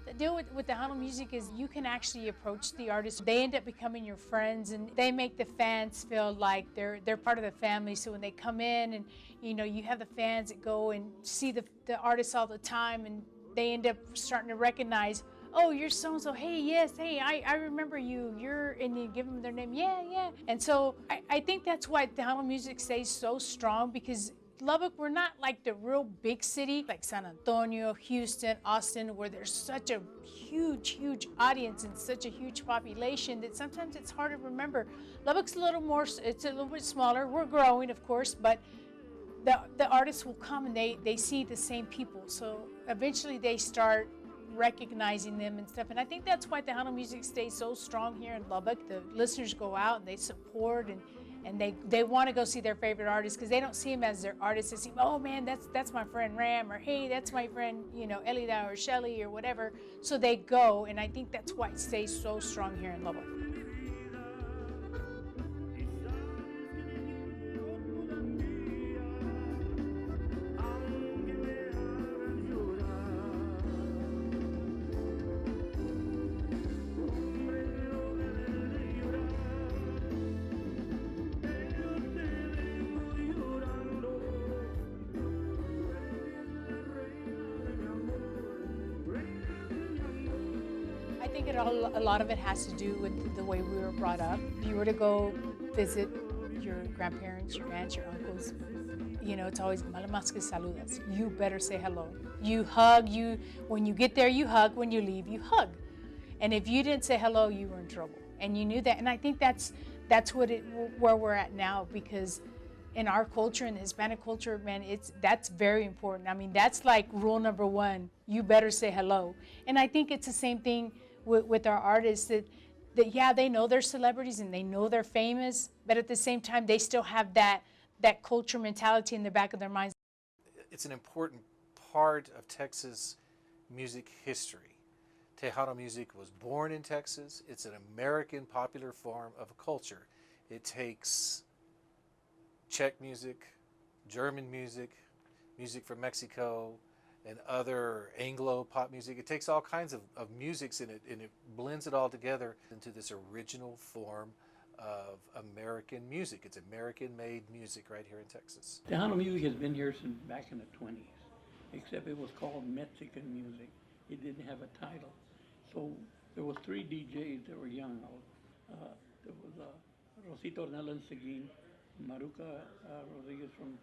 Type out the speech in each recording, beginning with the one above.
The deal with Tejano music is you can actually approach the artists. They end up becoming your friends, and they make the fans feel like they're part of the family. So when they come in, and you have the fans that go and see the artists all the time, and they end up starting to recognize, oh, you're so-and-so, hey, yes, hey, I remember you, and you give them their name, yeah. And so I think that's why Tejano music stays so strong, because Lubbock, we're not like the real big city like San Antonio, Houston, Austin, where there's such a huge audience and such a huge population that sometimes it's hard to remember. Lubbock's a little bit smaller. We're growing, of course, but the artists will come and they see the same people. So eventually they start recognizing them and stuff. And I think that's why Tejano music stays so strong here in Lubbock. The listeners go out and they support, and they want to go see their favorite artist, because they don't see him as their artist. They see, oh man, that's my friend Ram, or hey, that's my friend, Elida or Shelly or whatever. So they go, and I think that's why it stays so strong here in Lubbock. I think a lot of it has to do with the way we were brought up. If you were to go visit your grandparents, your aunts, your uncles, it's always malamas que saludas. You better say hello. You hug. When you get there, you hug. When you leave, you hug. And if you didn't say hello, you were in trouble. And you knew that. And I think that's where we're at now, because in our culture, in the Hispanic culture, man, that's very important. I mean, that's like rule number one. You better say hello. And I think it's the same thing with our artists, that yeah, they know they're celebrities and they know they're famous, but at the same time, they still have that culture mentality in the back of their minds. It's an important part of Texas music history. Tejano music was born in Texas. It's an American popular form of a culture. It takes Czech music, German music, music from Mexico, and other Anglo pop music. It takes all kinds of musics in it, and it blends it all together into this original form of American music. It's American-made music right here in Texas. Tejano music has been here since back in the 20s, except it was called Mexican music. It didn't have a title. So there was 3 DJs that were young. There was Rosito Ornelas Seguin, Maruca Rodriguez from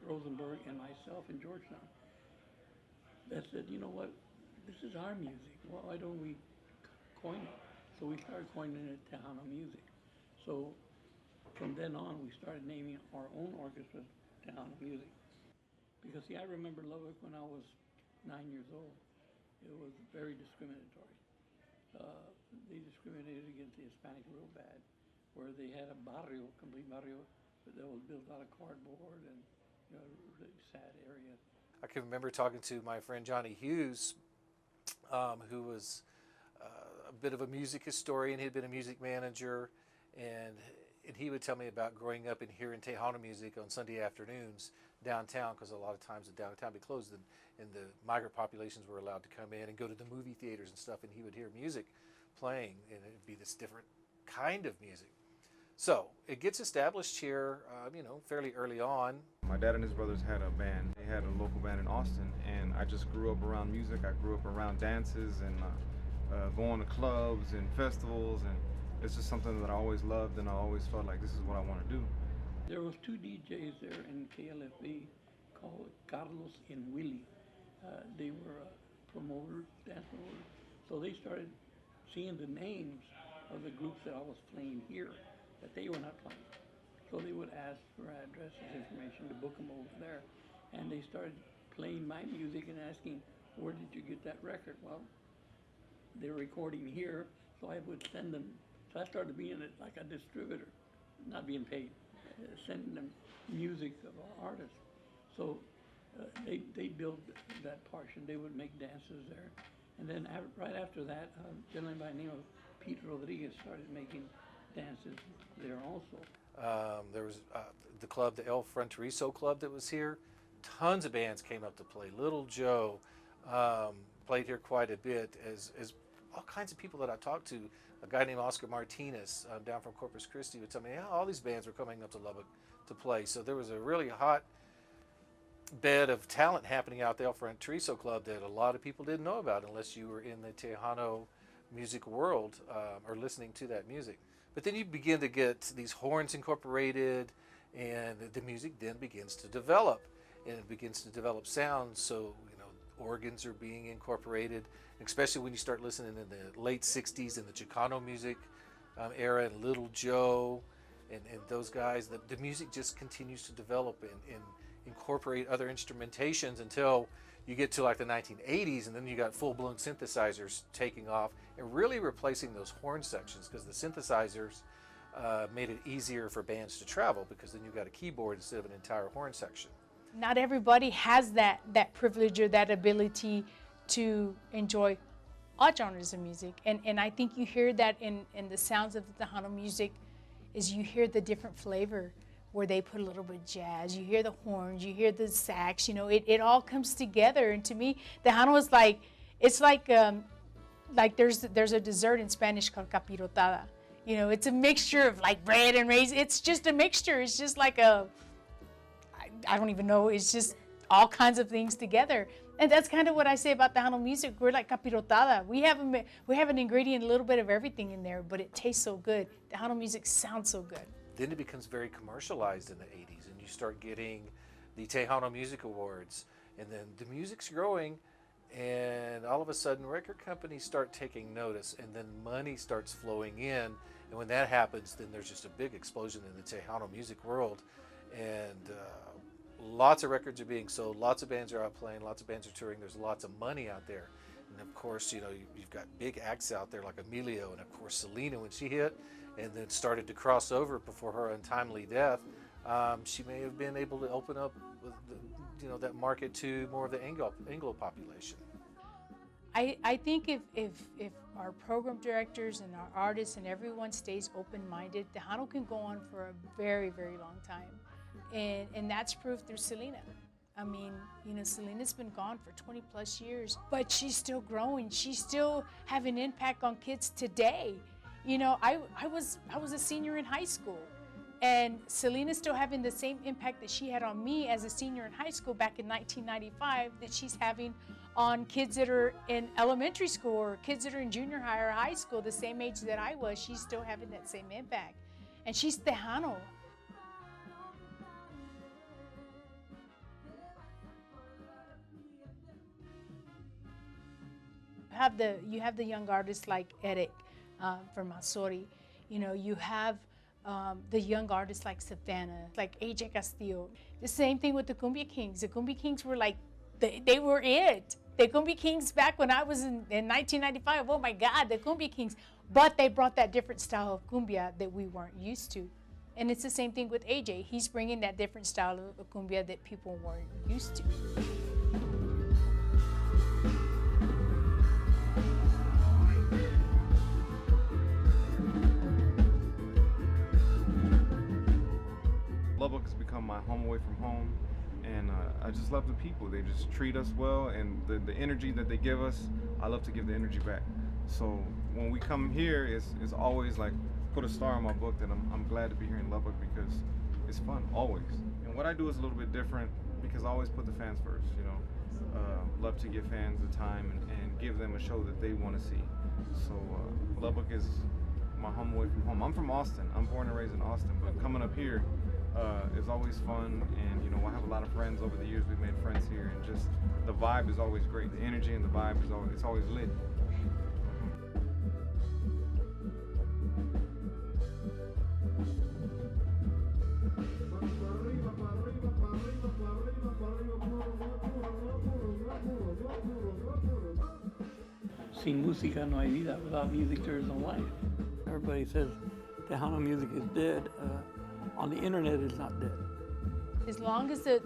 Rosenberg, and myself in Georgetown. That said, you know what, this is our music. Why don't we coin it? So we started coining it Tejano music. So from then on, we started naming our own orchestras Tejano music. Because see, I remember Lubbock when I was 9 years old. It was very discriminatory. They discriminated against the Hispanic real bad, where they had a barrio, complete barrio, that was built out of cardboard, and really sad area. I can remember talking to my friend Johnny Hughes, who was a bit of a music historian. He'd been a music manager, and he would tell me about growing up and hearing Tejano music on Sunday afternoons downtown, because a lot of times the downtown would be closed, and the migrant populations were allowed to come in and go to the movie theaters and stuff, and he would hear music playing, and it'd be this different kind of music. So it gets established here, fairly early on. My dad and his brothers had a band. They had a local band in Austin, and I just grew up around music. I grew up around dances and going to clubs and festivals, and it's just something that I always loved, and I always felt like this is what I want to do. There was two DJs there in KLFB called Carlos and Willie. They were promoters, dance promoters. So they started seeing the names of the groups that I was playing here that they were not playing. So they would ask for addresses, information to book them over there. And they started playing my music and asking, where did you get that record? Well, they're recording here, so I would send them. So I started being like a distributor, not being paid, sending them music of artists. So they built that portion. They would make dances there. And then right after that, a gentleman by the name of Pete Rodriguez started making dances there also. There was the club, the El Fronterizo Club that was here. Tons of bands came up to play. Little Joe played here quite a bit, as all kinds of people that I talked to. A guy named Oscar Martinez down from Corpus Christi would tell me, yeah, all these bands were coming up to Lubbock to play. So there was a really hot bed of talent happening out there, El Fronterizo Club, that a lot of people didn't know about unless you were in the Tejano music world or listening to that music. But then you begin to get these horns incorporated, and the music then begins to develop, and it begins to develop sounds. So organs are being incorporated, especially when you start listening in the late 60s in the Chicano music era, and Little Joe and those guys. The music just continues to develop and incorporate other instrumentations until you get to like the 1980s, and then you got full-blown synthesizers taking off and really replacing those horn sections, because the synthesizers made it easier for bands to travel, because then you got a keyboard instead of an entire horn section. Not everybody has that privilege or that ability to enjoy all genres of music. And I think you hear that in the sounds of the Tejano music, is you hear the different flavor where they put a little bit of jazz, you hear the horns, you hear the sax, it all comes together. And to me, Tejano is it's like there's a dessert in Spanish called capirotada. It's a mixture of like bread and raisins. It's just a mixture. It's just like I don't even know. It's just all kinds of things together. And that's kind of what I say about Tejano music. We're like capirotada. We have an ingredient, a little bit of everything in there, but it tastes so good. Tejano music sounds so good. Then it becomes very commercialized in the 80s, and you start getting the Tejano Music Awards, and then the music's growing, and all of a sudden record companies start taking notice, and then money starts flowing in. And when that happens, then there's just a big explosion in the Tejano music world, and lots of records are being sold, lots of bands are out playing, lots of bands are touring, there's lots of money out there. And of course, you've got big acts out there like Emilio, and of course Selena, when she hit and then started to cross over before her untimely death, she may have been able to open up that market to more of the Anglo population. I think if our program directors and our artists and everyone stays open-minded, Tejano can go on for a very, very long time. And that's proved through Selena. I mean, Selena's been gone for 20 plus years, but she's still growing. She's still having impact on kids today. I was a senior in high school, and Selena's still having the same impact that she had on me as a senior in high school back in 1995 that she's having on kids that are in elementary school or kids that are in junior high or high school, the same age that I was. She's still having that same impact. And she's Tejano. You have the young artists like Eric from Masori. You have the young artists like Savannah, like AJ Castillo. The same thing with the Cumbia Kings. The Cumbia Kings were like, they were it. The Cumbia Kings back when I was in 1995, oh my God, the Cumbia Kings. But they brought that different style of cumbia that we weren't used to. And it's the same thing with AJ. He's bringing that different style of cumbia that people weren't used to. from home. And I just love the people. They just treat us well, and the energy that they give us, I love to give the energy back. So when we come here, it's always like put a star on my book that I'm glad to be here in Lubbock because it's fun, always. And what I do is a little bit different because I always put the fans first, you know. Love to give fans the time and give them a show that they want to see. So Lubbock is my home away from home. I'm from Austin. I'm born and raised in Austin, but coming up here is always fun. And you know, I have a lot of friends over the years. We've made friends here, and just the vibe is always great. The energy and the vibe is always lit. Sin música no hay vida. Without music, there is no life. Everybody says Tejano music is dead. On the internet, it's not dead. As long as the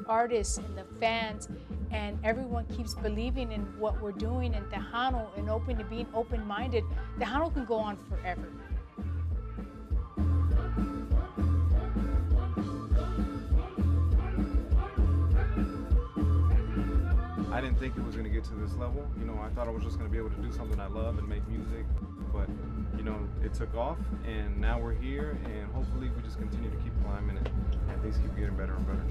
artists and the fans and everyone keeps believing in what we're doing in Tejano and being open-minded, Tejano can go on forever. I didn't think it was going to get to this level. You know, I thought I was just going to be able to do something I love and make music. But, you know, it took off, and now we're here, and hopefully we just continue to keep climbing it, and things keep getting better and better.